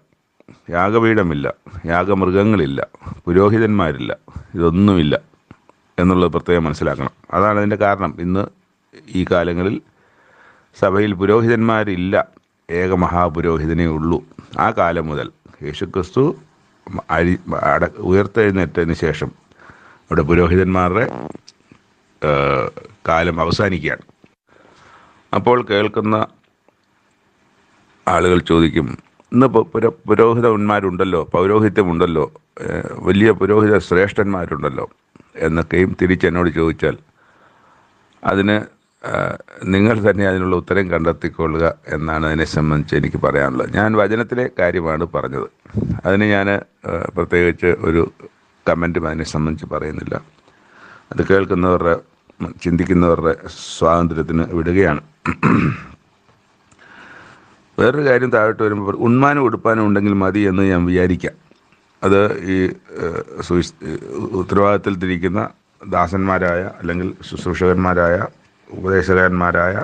യാഗപീഠമില്ല, യാഗമൃഗങ്ങളില്ല, പുരോഹിതന്മാരില്ല, ഇതൊന്നുമില്ല എന്നുള്ളത് പ്രത്യേകം മനസ്സിലാക്കണം. അതാണ് അതിൻ്റെ കാരണം. ഇന്ന് ഈ കാലങ്ങളിൽ സഭയിൽ പുരോഹിതന്മാരില്ല, ഏക മഹാപുരോഹിതനേ ഉള്ളൂ. ആ കാലം മുതൽ യേശുക്രിസ്തു ഉയർത്തെഴുന്നേറ്റതിന് ശേഷം അവിടെ പുരോഹിതന്മാരുടെ കാലം അവസാനിക്കുകയാണ്. അപ്പോൾ കേൾക്കുന്ന ആളുകൾ ചോദിക്കും, ഇന്ന് പുരോഹിതന്മാരുണ്ടല്ലോ, പൗരോഹിത്യമുണ്ടല്ലോ, വലിയ പുരോഹിത ശ്രേഷ്ഠന്മാരുണ്ടല്ലോ എന്നൊക്കെയും തിരിച്ചെന്നോട് ചോദിച്ചാൽ അതിന് നിങ്ങൾ തന്നെ അതിനുള്ള ഉത്തരം കണ്ടെത്തിക്കൊള്ളുക എന്നാണ് അതിനെ സംബന്ധിച്ച് എനിക്ക് പറയാനുള്ളത്. ഞാൻ വചനത്തിലെ കാര്യമാണ് പറഞ്ഞത്. അതിന് ഞാൻ പ്രത്യേകിച്ച് ഒരു കമൻറ്റും അതിനെ സംബന്ധിച്ച് പറയുന്നില്ല. അത് കേൾക്കുന്നവരുടെ, ചിന്തിക്കുന്നവരുടെ സ്വാതന്ത്ര്യത്തിന് വിടുകയാണ്. വേറൊരു കാര്യം താഴോട്ട് വരുമ്പോൾ, ഉണ്മാനും ഉടുപ്പാനും ഉണ്ടെങ്കിൽ മതി എന്ന് ഞാൻ വിചാരിക്കാം. അത് ഈ ഉത്തരവാദിത്തത്തിലിരിക്കുന്ന ദാസന്മാരായ അല്ലെങ്കിൽ ശുശ്രൂഷകന്മാരായ ഉപദേശകന്മാരായ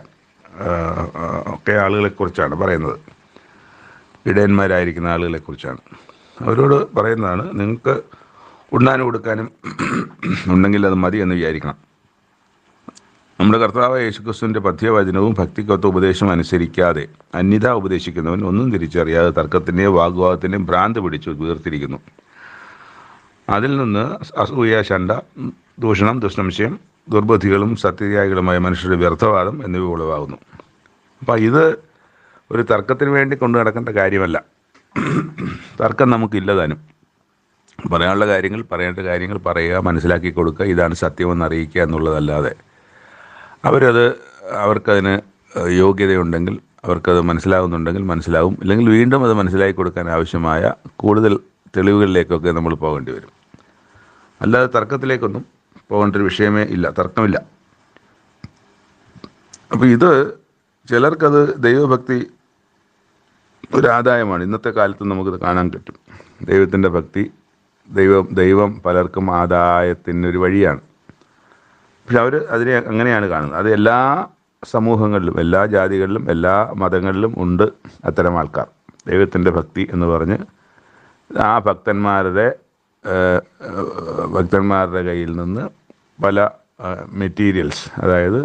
ഒക്കെ ആളുകളെക്കുറിച്ചാണ് പറയുന്നത്. ഇടയന്മാരായിരിക്കുന്ന ആളുകളെക്കുറിച്ചാണ്. അവരോട് പറയുന്നതാണ്, നിങ്ങൾക്ക് ഉണ്ണാനും കൊടുക്കാനും ഉണ്ടെങ്കിൽ അത് മതി എന്ന് വിചാരിക്കണം. നമ്മുടെ കർത്താവ് യേശുക്രിസ്തുവിൻ്റെ പഥ്യവചനവും ഭക്തിക്കൊത്ത ഉപദേശവും അനുസരിക്കാതെ അന്യത ഉപദേശിക്കുന്നവൻ ഒന്നും തിരിച്ചറിയാതെ തർക്കത്തിൻ്റെയും വാഗ്വാദത്തിൻ്റെയും ഭ്രാന്ത് പിടിച്ച് വീർത്തിരിക്കുന്നു. അതിൽ നിന്ന് അസൂയ, ശണ്ട, ദൂഷണം, ദുഷ്സംശയം, ദുർബുദ്ധികളും സത്യത്യാഗികളുമായ മനുഷ്യരുടെ വ്യർത്ഥവാദം എന്നിവ ഉളവാകുന്നു. അപ്പം ഇത് ഒരു തർക്കത്തിന് വേണ്ടി കൊണ്ടു നടക്കേണ്ട കാര്യമല്ല. തർക്കം നമുക്കില്ലതാനും. പറയാനുള്ള കാര്യങ്ങൾ, പറയേണ്ട കാര്യങ്ങൾ പറയുക, മനസ്സിലാക്കി കൊടുക്കുക, ഇതാണ് സത്യമെന്ന് അറിയിക്കുക എന്നുള്ളതല്ലാതെ അവർക്കതിന് യോഗ്യതയുണ്ടെങ്കിൽ, അവർക്കത് മനസ്സിലാകുന്നുണ്ടെങ്കിൽ മനസ്സിലാവും, ഇല്ലെങ്കിൽ വീണ്ടും അത് മനസ്സിലാക്കി കൊടുക്കാൻ ആവശ്യമായ കൂടുതൽ തെളിവുകളിലേക്കൊക്കെ നമ്മൾ പോകേണ്ടി വരും. അല്ലാതെ തർക്കത്തിലേക്കൊന്നും പോകേണ്ട ഒരു വിഷയമേ ഇല്ല, തർക്കമില്ല. അപ്പോൾ ഇത് ചിലർക്കത് ദൈവഭക്തി ഒരു ആദായമാണ്. ഇന്നത്തെ കാലത്ത് നമുക്കിത് കാണാൻ പറ്റും. ദൈവത്തിൻ്റെ ഭക്തി, ദൈവം പലർക്കും ആദായത്തിനൊരു വഴിയാണ്. പക്ഷെ അവർ അതിനെ അങ്ങനെയാണ് കാണുന്നത്. അത് എല്ലാ സമൂഹങ്ങളിലും, എല്ലാ ജാതികളിലും, എല്ലാ മതങ്ങളിലും ഉണ്ട് അത്തരം ആൾക്കാർ. ദൈവത്തിൻ്റെ ഭക്തി എന്ന് പറഞ്ഞ് ആ ഭക്തന്മാരുടെ കയ്യിൽ നിന്ന് പല മെറ്റീരിയൽസ്, അതായത്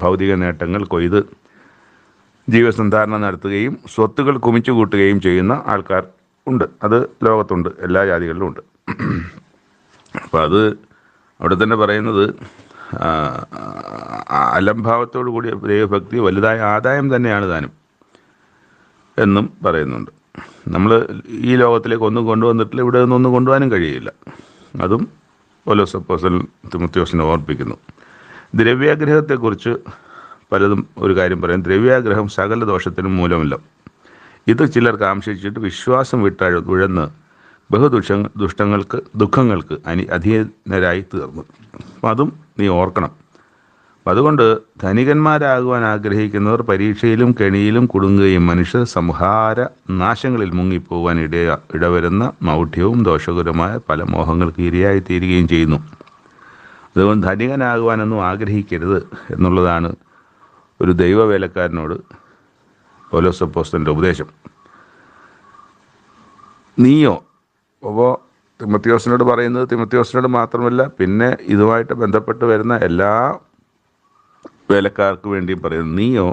ഭൗതിക നേട്ടങ്ങൾ കൊയ്ത് ജീവസന്ധാരണം നടത്തുകയും സ്വത്തുകൾ കുമിച്ചു കൂട്ടുകയും ചെയ്യുന്ന ആൾക്കാർ ഉണ്ട്. അത് ലോകത്തുണ്ട്, എല്ലാ ജാതികളിലും ഉണ്ട്. അപ്പം അത് അവിടെ തന്നെ പറയുന്നത് അലംഭാവത്തോടു കൂടിയ ദൈവഭക്തി വലുതായ ആദായം തന്നെയാണ് താനും എന്നും പറയുന്നുണ്ട്. നമ്മൾ ഈ ലോകത്തിലേക്ക് ഒന്നും കൊണ്ടുവന്നിട്ടില്ല, ഇവിടെ നിന്നൊന്നും കൊണ്ടുപോകാനും കഴിയില്ല. അതും പൗലോസ് അപ്പോസ്തലൻ തിമോഥെയോസിനെ ഓർപ്പിക്കുന്നു. ദ്രവ്യാഗ്രഹത്തെക്കുറിച്ച് പലതും ഒരു കാര്യം പറയും. ദ്രവ്യാഗ്രഹം സകല ദോഷത്തിനും മൂലമല്ല. ഇത് ചിലർ കാംക്ഷിച്ചിട്ട് വിശ്വാസം ഉഴന്ന് ദുഃഖങ്ങൾക്ക് അധീനരായി തീർന്നു. അപ്പം അതും നീ ഓർക്കണം. അപ്പം അതുകൊണ്ട് ധനികന്മാരാകുവാൻ ആഗ്രഹിക്കുന്നവർ പരീക്ഷയിലും കെണിയിലും കുടുങ്ങുകയും മനുഷ്യ സംഹാര നാശങ്ങളിൽ മുങ്ങിപ്പോവാൻ ഇടവരുന്ന മൗഢ്യവും ദോഷകരമായ പല മോഹങ്ങൾക്ക് ഇരയായി തീരുകയും ചെയ്യുന്നു. അതുകൊണ്ട് ധനികനാകുവാനൊന്നും ആഗ്രഹിക്കരുത് എന്നുള്ളതാണ് ഒരു ദൈവവേലക്കാരനോട് പൗലോസ് അപ്പോസ്തലൻ്റെ ഉപദേശം. നീയോ, അപ്പോൾ തിമോഥെയോസിനോട് പറയുന്നത് തിമോഥെയോസിനോട് മാത്രമല്ല, പിന്നെ ഇതുമായിട്ട് ബന്ധപ്പെട്ട് വരുന്ന എല്ലാ വേലക്കാർക്ക് വേണ്ടിയും പറയുന്നത്, നീയോ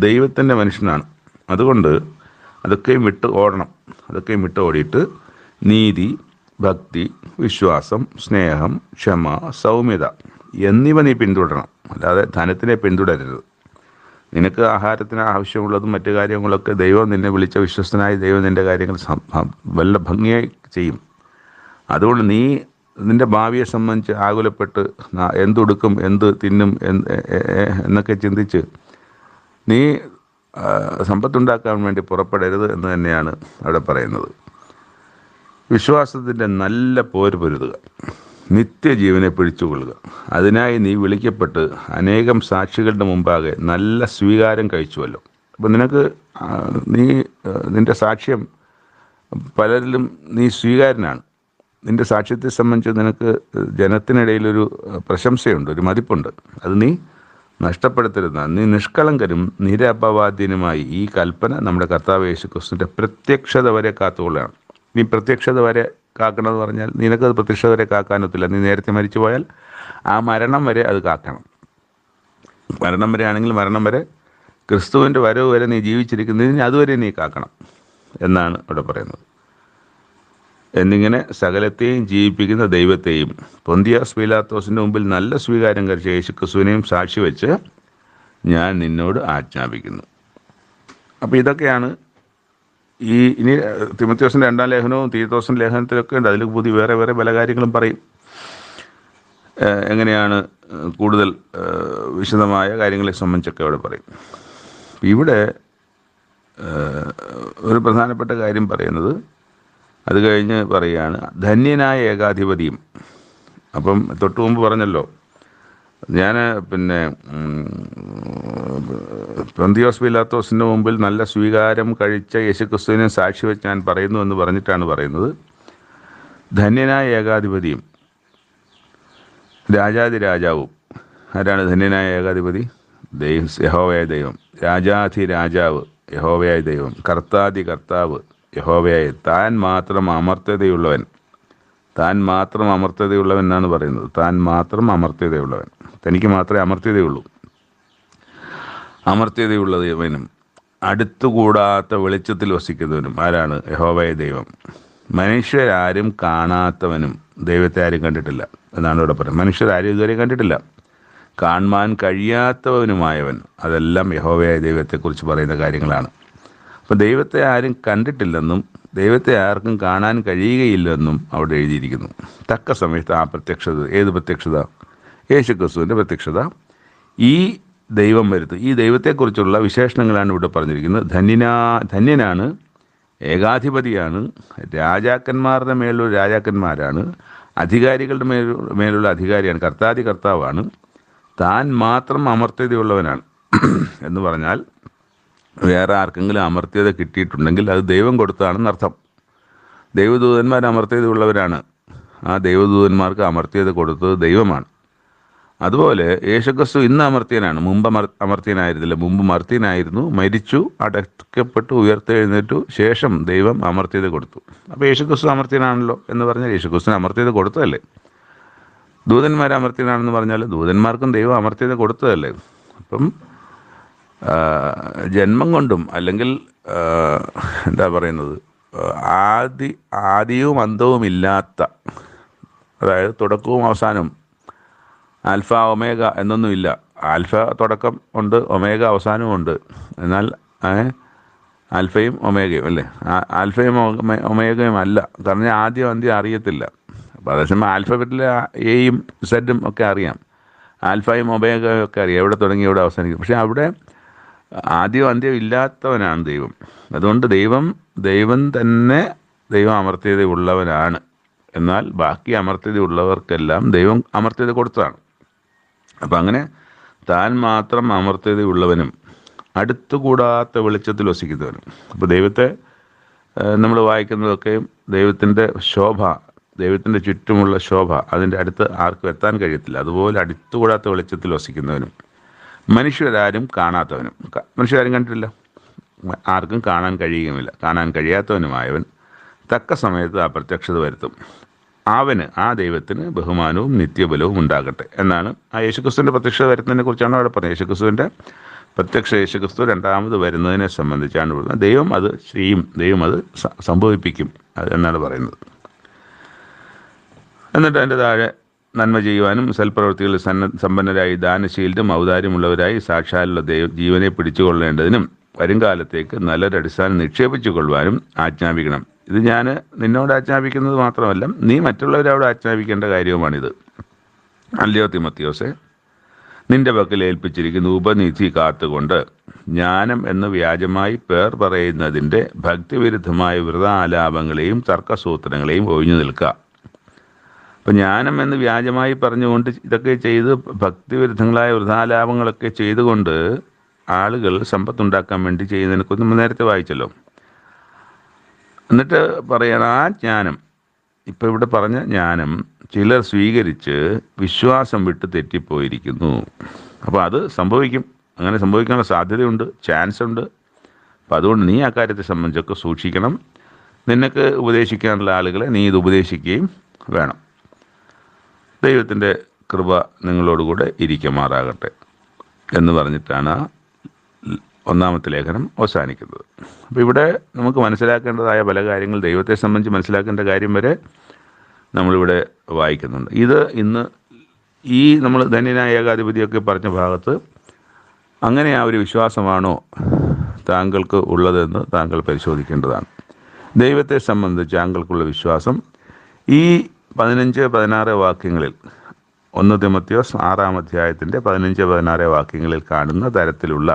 ദൈവത്തിൻ്റെ മനുഷ്യനാണ്. അതുകൊണ്ട് അതൊക്കെയും വിട്ട് ഓടിയിട്ട് നീതി, ഭക്തി, വിശ്വാസം, സ്നേഹം, ക്ഷമ, സൗമ്യത എന്നിവ നീ പിന്തുടരണം. അല്ലാതെ ധനത്തിനെ പിന്തുടരരുത്. നിനക്ക് ആഹാരത്തിന് ആവശ്യമുള്ളതും മറ്റു കാര്യങ്ങളൊക്കെ ദൈവം നിന്നെ വിളിച്ച വിശ്വസ്തനായ ദൈവം നിൻ്റെ കാര്യങ്ങൾ വല്ല ഭംഗിയായി ചെയ്യും. അതുകൊണ്ട് നീ നിൻ്റെ ഭാവിയെ സംബന്ധിച്ച് ആകുലപ്പെട്ട് എന്തുടുക്കും, എന്ത് തിന്നും എന്നൊക്കെ ചിന്തിച്ച് നീ സമ്പത്തുണ്ടാക്കാൻ വേണ്ടി പുറപ്പെടരുത് എന്ന് തന്നെയാണ് അവിടെ പറയുന്നത്. വിശ്വാസത്തിൻ്റെ നല്ല പോര് പൊരുതുക, നിത്യജീവനെ പിടിച്ചുകൊള്ളുക. അതിനായി നീ വിളിക്കപ്പെട്ട് അനേകം സാക്ഷികളുടെ മുമ്പാകെ നല്ല സ്വീകാരം കഴിച്ചുവല്ലോ. അപ്പം നിൻ്റെ സാക്ഷ്യം പലരിലും നീ സ്വീകാരനാണ്. നിൻ്റെ സാക്ഷ്യത്തെ സംബന്ധിച്ച് നിനക്ക് ജനത്തിനിടയിലൊരു പ്രശംസയുണ്ട്, ഒരു മതിപ്പുണ്ട്. അത് നീ നഷ്ടപ്പെടുത്തരുത്. നീ നിഷ്കളങ്കരും നിരപവാദ്യനുമായി ഈ കൽപ്പന നമ്മുടെ കർത്താവ് യേശുക്രിസ്തുവിൻ്റെ പ്രത്യക്ഷത വരെ കാത്തുകൊള്ളണം. നീ പ്രത്യക്ഷത വരെ കാക്കണമെന്ന് പറഞ്ഞാൽ നിനക്കത് പ്രത്യക്ഷത വരെ കാക്കാനൊത്തില്ല. നീ നേരത്തെ മരിച്ചു പോയാൽ ആ മരണം വരെ അത് കാക്കണം. മരണം വരെ ആണെങ്കിൽ മരണം വരെ, ക്രിസ്തുവിൻ്റെ വരവ് വരെ നീ ജീവിച്ചിരിക്കുന്നതിന് അതുവരെ നീ കാക്കണം എന്നാണ് അവിടെ പറയുന്നത്. എന്നിങ്ങനെ സകലത്തെയും ജീവിപ്പിക്കുന്ന ദൈവത്തെയും പൊന്തിയാസ് പീലാത്തോസിൻ്റെ മുമ്പിൽ നല്ല സ്വീകാരം കഴിച്ച യേശുക്രിസ്തുവിനെയും സാക്ഷി വെച്ച് ഞാൻ നിന്നോട് ആജ്ഞാപിക്കുന്നു. അപ്പോൾ ഇതൊക്കെയാണ് ഇനി തിമോഥെയോസിൻ്റെ 2-ാം ലേഖനവും തീത്തോസിൻ്റെ ലേഖനത്തിലൊക്കെ ഉണ്ട്. അതിൽ വേറെ പല കാര്യങ്ങളും പറയും. എങ്ങനെയാണ് കൂടുതൽ വിശദമായ കാര്യങ്ങളെ സംബന്ധിച്ചൊക്കെ അവിടെ പറയും. ഇവിടെ ഒരു പ്രധാനപ്പെട്ട കാര്യം പറയുന്നത്, അത് കഴിഞ്ഞ് പറയുകയാണ് ധന്യനായ ഏകാധിപതിയും. അപ്പം തൊട്ടു മുമ്പ് പറഞ്ഞല്ലോ, ഞാൻ പൊന്തിയോസ് പീലാത്തോസിൻ്റെ മുമ്പിൽ നല്ല സ്വീകാരം കഴിച്ച യേശുക്രിസ്തുവിനെ സാക്ഷി വെച്ച് ഞാൻ പറയുന്നു എന്ന് പറഞ്ഞിട്ടാണ് പറയുന്നത്. ധന്യനായ ഏകാധിപതിയും രാജാവും. ആരാണ് ധന്യനായ ഏകാധിപതി? യഹോവയായ ദൈവം. രാജാധിരാജാവ് യഹോവയായ ദൈവം. കർത്താവ് യഹോവയായ താൻ മാത്രം അമർത്യതയുള്ളവൻ എന്നാണ് പറയുന്നത്. താൻ മാത്രം അമർത്യതയുള്ളവൻ, തനിക്ക് മാത്രമേ അമർത്യതയുള്ളവനും അടുത്തുകൂടാത്ത വെളിച്ചത്തിൽ വസിക്കുന്നവനും ആരാണ്? യഹോവയായ ദൈവം. മനുഷ്യരാരും കാണാത്തവനും, ദൈവത്തെ ആരും കണ്ടിട്ടില്ല എന്നാണ് ഇവിടെ പറയുന്നത്. മനുഷ്യരാരും ഇതുവരെ കണ്ടിട്ടില്ല. കാണുവാൻ കഴിയാത്തവനുമായവൻ, അതെല്ലാം യഹോവയായ ദൈവത്തെക്കുറിച്ച് പറയുന്ന കാര്യങ്ങളാണ്. അപ്പോൾ ദൈവത്തെ ആരും കണ്ടിട്ടില്ലെന്നും ദൈവത്തെ ആർക്കും കാണാൻ കഴിയുകയില്ലെന്നും അവിടെ എഴുതിയിരിക്കുന്നു. തക്ക സമയത്ത് ആ പ്രത്യക്ഷത, ഏത് പ്രത്യക്ഷത? യേശുക്രിസ്തുവിൻ്റെ പ്രത്യക്ഷത ഈ ദൈവം വരുത്തും. ഈ ദൈവത്തെക്കുറിച്ചുള്ള വിശേഷണങ്ങളാണ് ഇവിടെ പറഞ്ഞിരിക്കുന്നത്. ധന്യനാണ്, ഏകാധിപതിയാണ്, രാജാക്കന്മാരുടെ മേലുള്ള രാജാക്കന്മാരാണ്, അധികാരികളുടെ മേലുള്ള അധികാരിയാണ്, കർത്താവാണ്, താൻ മാത്രം അമർത്യതയുള്ളവനാണ് എന്ന് പറഞ്ഞാൽ വേറെ ആർക്കെങ്കിലും അമർത്യത കിട്ടിയിട്ടുണ്ടെങ്കിൽ അത് ദൈവം കൊടുത്തതാണെന്ന് അർത്ഥം. ദൈവദൂതന്മാർ അമർത്യത ഉള്ളവരാണ്. ആ ദൈവദൂതന്മാർക്ക് അമർത്യത കൊടുത്തത് ദൈവമാണ്. അതുപോലെ യേശുക്രിസ്തു ഇന്ന് അമർത്യനാണ്. മുമ്പ് അമർത്യനായിരുന്നില്ല. മുമ്പ് മർത്യനായിരുന്നു, മരിച്ചു, അടക്കപ്പെട്ടു, ഉയർത്തെഴുന്നേറ്റു, ശേഷം ദൈവം അമർത്യത കൊടുത്തു. അപ്പോൾ യേശുക്രിസ്തു അമർത്യനാണല്ലോ എന്ന് പറഞ്ഞാൽ യേശുക്രിസ്തുവിന് അമർത്യത കൊടുത്തതല്ലേ. ദൂതന്മാർ അമർത്യനാണെന്ന് പറഞ്ഞാൽ ദൂതന്മാർക്കും ദൈവം അമർത്യത കൊടുത്തതല്ലേ. അപ്പം ജന്മം കൊണ്ടും അല്ലെങ്കിൽ എന്താ പറയുന്നത്, ആദിയും അന്തവും ഇല്ലാത്ത, അതായത് തുടക്കവും അവസാനവും, ആൽഫ ഒമേഗ എന്നൊന്നുമില്ല. ആൽഫ തുടക്കം ഉണ്ട്, ഒമേഗ അവസാനവും ഉണ്ട്. എന്നാൽ ആൽഫയും ഒമേഗയും അല്ലേ, ആൽഫയും ഒമേഗയും അല്ല. കാരണം ആദ്യം അന്ത്യം അറിയത്തില്ല. അപ്പോൾ അതേസമയം ആൽഫബറ്റിലെ എയും സെഡും ഒക്കെ അറിയാം, ആൽഫയും ഒമേഗയും ഒക്കെ അറിയാം, എവിടെ തുടങ്ങി എവിടെ അവസാനിക്കും. പക്ഷെ അവിടെ ആദ്യം അന്ത്യം ഇല്ലാത്തവനാണ് ദൈവം. അതുകൊണ്ട് ദൈവം തന്നെ ദൈവം അമർത്യത ഉള്ളവനാണ്. എന്നാൽ ബാക്കി അമർത്യത ഉള്ളവർക്കെല്ലാം ദൈവം അമർത്യത കൊടുത്തതാണ്. അപ്പം അങ്ങനെ താൻ മാത്രം അമർത്യതയുള്ളവനും അടുത്തുകൂടാത്ത വെളിച്ചത്തിൽ വസിക്കുന്നവനും. അപ്പോൾ ദൈവത്തെ നമ്മൾ വായിക്കുന്നതൊക്കെ ദൈവത്തിൻ്റെ ശോഭ, ദൈവത്തിൻ്റെ ചുറ്റുമുള്ള ശോഭ, അതിൻ്റെ അടുത്ത് ആർക്കും എത്താൻ കഴിയത്തില്ല. അതുപോലെ അടുത്തുകൂടാത്ത വെളിച്ചത്തിൽ വസിക്കുന്നവനും മനുഷ്യരാരും കാണാത്തവനും. മനുഷ്യരാരും കണ്ടിട്ടില്ല, ആർക്കും കാണാൻ കഴിയുകയുമില്ല. കാണാൻ കഴിയാത്തവനുമായവൻ തക്ക സമയത്ത് ആ പ്രത്യക്ഷത വരുത്തും. അവന്, ആ ദൈവത്തിന് ബഹുമാനവും നിത്യബലവും ഉണ്ടാകട്ടെ എന്നാണ് ആ യേശുക്രിസ്തുവിൻ്റെ പ്രത്യക്ഷത വരുന്നതിനെ കുറിച്ചാണ് അവിടെ പറഞ്ഞത്. യേശുക്രിസ്തുവിൻ്റെ യേശുക്രിസ്തു രണ്ടാമത് വരുന്നതിനെ സംബന്ധിച്ചാണ് പറയുന്നത്. ദൈവം അത് ചെയ്യും, ദൈവം അത് സംഭവിപ്പിക്കും എന്നാണ് പറയുന്നത്. എന്നിട്ട് അതിൻ്റെ താഴെ നന്മ ചെയ്യുവാനും സൽപ്രവൃത്തികളിൽ സമ്പന്നരായി ദാനശീലരും ഔദാര്യമുള്ളവരായി സാക്ഷാലുള്ള ജീവനെ പിടിച്ചുകൊള്ളേണ്ടതിനും വരുംകാലത്തേക്ക് നല്ലൊരടിസ്ഥാനം നിക്ഷേപിച്ചു കൊള്ളുവാനും ആജ്ഞാപിക്കണം. ഇത് ഞാൻ നിന്നോട് ആജ്ഞാപിക്കുന്നത് മാത്രമല്ല, നീ മറ്റുള്ളവരോട് ആജ്ഞാപിക്കേണ്ട കാര്യവുമാണിത്. അല്ലയോ തിമോത്തിയോസേ, നിന്റെ പക്കൽ ഏൽപ്പിച്ചിരിക്കുന്ന ഉപനിധി കാത്തുകൊണ്ട് ജ്ഞാനം എന്ന് വ്യാജമായി പേർ പറയുന്നതിൻ്റെ ഭക്തിവിരുദ്ധമായ വൃഥാലാപങ്ങളെയും തർക്കസൂത്രങ്ങളെയും ഒഴിഞ്ഞു നിൽക്കുക. അപ്പം ജ്ഞാനം എന്ന് വ്യാജമായി പറഞ്ഞുകൊണ്ട് ഇതൊക്കെ ചെയ്ത് ഭക്തിവിരുദ്ധങ്ങളായ വൃഥാലാപങ്ങളൊക്കെ ചെയ്തുകൊണ്ട് ആളുകൾ സമ്പത്തുണ്ടാക്കാൻ വേണ്ടി ചെയ്യുന്നതിനെക്കുറിച്ച് നമ്മൾ നേരത്തെ വായിച്ചല്ലോ. എന്നിട്ട് പറയണം, ആ ജ്ഞാനം, ഇപ്പം ഇവിടെ പറഞ്ഞ ജ്ഞാനം ചിലർ സ്വീകരിച്ച് വിശ്വാസം വിട്ട് തെറ്റിപ്പോയിരിക്കുന്നു. അപ്പോൾ അത് സംഭവിക്കും, അങ്ങനെ സംഭവിക്കാനുള്ള സാധ്യതയുണ്ട്, ചാൻസ് ഉണ്ട്. അപ്പം അതുകൊണ്ട് നീ ആ കാര്യത്തെ സംബന്ധിച്ചൊക്കെ സൂക്ഷിക്കണം. നിനക്ക് ഉപദേശിക്കാനുള്ള ആളുകളെ നീ ഇത് ഉപദേശിക്കുകയും വേണം. ദൈവത്തിൻ്റെ കൃപ നിങ്ങളോടുകൂടെ ഇരിക്കുമാറാകട്ടെ എന്ന് പറഞ്ഞിട്ടാണ് ഒന്നാമത്തെ ലേഖനം അവസാനിക്കുന്നത്. അപ്പോൾ ഇവിടെ നമുക്ക് മനസ്സിലാക്കേണ്ടതായ പല കാര്യങ്ങൾ, ദൈവത്തെ സംബന്ധിച്ച് മനസ്സിലാക്കേണ്ട കാര്യം വരെ നമ്മളിവിടെ വായിക്കുന്നുണ്ട്. ഇത് ഇന്ന് ഈ നമ്മൾ ധന്യനായ ഏകാധിപതിയൊക്കെ പറഞ്ഞ ഭാഗത്ത് അങ്ങനെ ആ ഒരു വിശ്വാസമാണോ താങ്കൾക്ക് ഉള്ളതെന്ന് താങ്കൾ പരിശോധിക്കേണ്ടതാണ്. ദൈവത്തെ സംബന്ധിച്ച് താങ്കൾക്കുള്ള വിശ്വാസം ഈ 15-16 വാക്യങ്ങളിൽ, 1 തിമോത്തിയോസ് 6-ാം അധ്യായത്തിൻ്റെ 15-16 വാക്യങ്ങളിൽ കാണുന്ന തരത്തിലുള്ള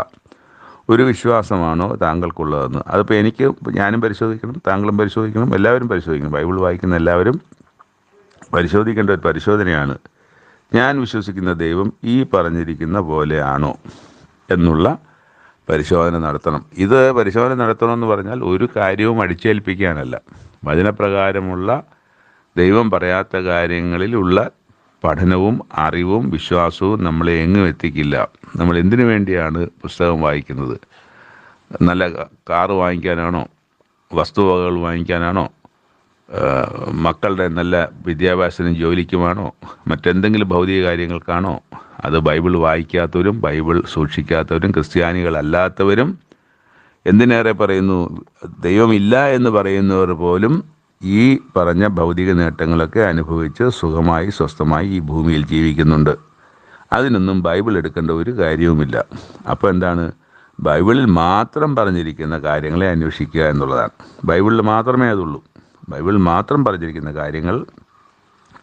ഒരു വിശ്വാസമാണോ താങ്കൾക്കുള്ളതെന്ന്. അതിപ്പോൾ ഞാനും പരിശോധിക്കണം, താങ്കളും പരിശോധിക്കണം, എല്ലാവരും പരിശോധിക്കണം. ബൈബിൾ വായിക്കുന്ന എല്ലാവരും പരിശോധിക്കേണ്ട ഒരു പരിശോധനയാണ്, ഞാൻ വിശ്വസിക്കുന്ന ദൈവം ഈ പറഞ്ഞിരിക്കുന്ന പോലെയാണോ എന്നുള്ള പരിശോധന നടത്തണം. ഇത് പരിശോധന നടത്തണമെന്ന് പറഞ്ഞാൽ ഒരു കാര്യവും അടിച്ചേൽപ്പിക്കാനല്ല. വചനപ്രകാരമുള്ള ദൈവം പറയാത്ത കാര്യങ്ങളിലുള്ള പഠനവും അറിവും വിശ്വാസവും നമ്മളെ എങ്ങും എത്തിക്കില്ല. നമ്മൾ എന്തിനു വേണ്ടിയാണ് പുസ്തകം വായിക്കുന്നത്? നല്ല കാറ് വാങ്ങിക്കാനാണോ? വസ്തുവകകൾ വാങ്ങിക്കാനാണോ? മക്കളുടെ നല്ല വിദ്യാഭ്യാസത്തിനും ജോലിക്കുമാണോ? മറ്റെന്തെങ്കിലും ഭൗതിക കാര്യങ്ങൾക്കാണോ? അത് ബൈബിൾ വായിക്കാത്തവരും ബൈബിൾ സൂക്ഷിക്കാത്തവരും ക്രിസ്ത്യാനികളല്ലാത്തവരും, എന്തിനേറെ പറയുന്നു, ദൈവമില്ല എന്ന് പറയുന്നവർ പോലും ഈ പറഞ്ഞ ഭൗതിക നേട്ടങ്ങളൊക്കെ അനുഭവിച്ച് സുഖമായി സ്വസ്ഥമായി ഈ ഭൂമിയിൽ ജീവിക്കുന്നുണ്ട്. അതിനൊന്നും ബൈബിൾ എടുക്കേണ്ട ഒരു കാര്യവുമില്ല. അപ്പോൾ എന്താണ്? ബൈബിളിൽ മാത്രം പറഞ്ഞിരിക്കുന്ന കാര്യങ്ങളെ അന്വേഷിക്കുക എന്നുള്ളതാണ്. ബൈബിളിൽ മാത്രമേ അതുള്ളൂ. ബൈബിളിൽ മാത്രം പറഞ്ഞിരിക്കുന്ന കാര്യങ്ങൾ,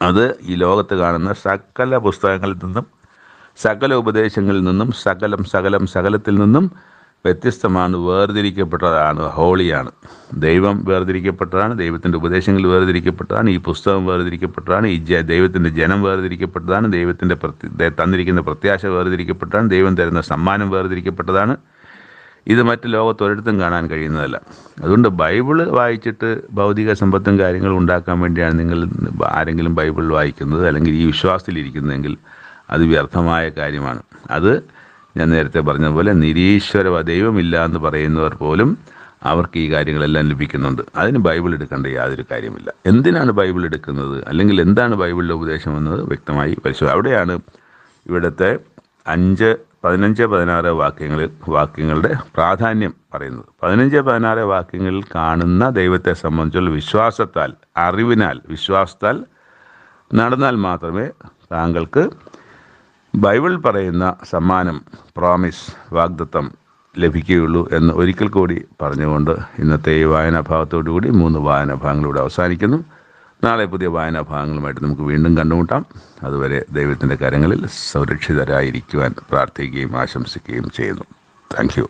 അത് ഈ ലോകത്ത് കാണുന്ന സകല പുസ്തകങ്ങളിൽ നിന്നും സകല ഉപദേശങ്ങളിൽ നിന്നും സകലത്തിൽ നിന്നും വ്യത്യസ്തമാണ്, വേർതിരിക്കപ്പെട്ടതാണ്, ഹോളിയാണ്. ദൈവം വേർതിരിക്കപ്പെട്ടതാണ്, ദൈവത്തിൻ്റെ ഉപദേശങ്ങൾ വേർതിരിക്കപ്പെട്ടതാണ്, ഈ പുസ്തകം വേർതിരിക്കപ്പെട്ടതാണ്, ഈ ദൈവത്തിൻ്റെ ജനം വേർതിരിക്കപ്പെട്ടതാണ്, ദൈവത്തിൻ്റെ തന്നിരിക്കുന്ന പ്രത്യാശ വേർതിരിക്കപ്പെട്ടതാണ്, ദൈവം തരുന്ന സമ്മാനം വേർതിരിക്കപ്പെട്ടതാണ്. ഇത് മറ്റ് ലോകത്തൊരിടത്തും കാണാൻ കഴിയുന്നതല്ല. അതുകൊണ്ട് ബൈബിള് വായിച്ചിട്ട് ഭൗതിക സമ്പത്തും കാര്യങ്ങളും ഉണ്ടാക്കാൻ വേണ്ടിയാണ് നിങ്ങൾ ആരെങ്കിലും ബൈബിൾ വായിക്കുന്നത് അല്ലെങ്കിൽ ഈ വിശ്വാസത്തിലിരിക്കുന്നതെങ്കിൽ അത് വ്യർത്ഥമായ കാര്യമാണ്. അത് ഞാൻ നേരത്തെ പറഞ്ഞതുപോലെ നിരീശ്വര ദൈവമില്ല എന്ന് പറയുന്നവർ പോലും അവർക്ക് ഈ കാര്യങ്ങളെല്ലാം ലഭിക്കുന്നുണ്ട്. അതിന് ബൈബിൾ എടുക്കേണ്ട യാതൊരു കാര്യമില്ല. എന്തിനാണ് ബൈബിൾ എടുക്കുന്നത്, അല്ലെങ്കിൽ എന്താണ് ബൈബിളിലെ ഉപദേശം എന്നത് വ്യക്തമായി പരിശോധിക്കുക. അവിടെയാണ് ഇവിടുത്തെ 5, 15, 16 വാക്യങ്ങളുടെ പ്രാധാന്യം പറയുന്നത്. 15, 16 വാക്യങ്ങളിൽ കാണുന്ന ദൈവത്തെ സംബന്ധിച്ചുള്ള വിശ്വാസത്താൽ, അറിവിനാൽ, വിശ്വാസത്താൽ നടന്നാൽ മാത്രമേ താങ്കൾക്ക് ബൈബിൾ പറയുന്ന സമ്മാനം, പ്രോമിസ്, വാഗ്ദത്തം ലഭിക്കുകയുള്ളൂ എന്ന് ഒരിക്കൽ കൂടി പറഞ്ഞുകൊണ്ട് ഇന്നത്തെ ഈ വായനാഭാഗത്തോടു കൂടി 3 വായനാഭാഗങ്ങളിലൂടെ അവസാനിക്കുന്നു. നാളെ പുതിയ വായനാഭാഗങ്ങളുമായിട്ട് നമുക്ക് വീണ്ടും കണ്ടുമുട്ടാം. അതുവരെ ദൈവത്തിൻ്റെ കരങ്ങളിൽ സുരക്ഷിതരായിരിക്കുവാൻ പ്രാർത്ഥിക്കുകയും ആശംസിക്കുകയും ചെയ്യുന്നു. Thank you.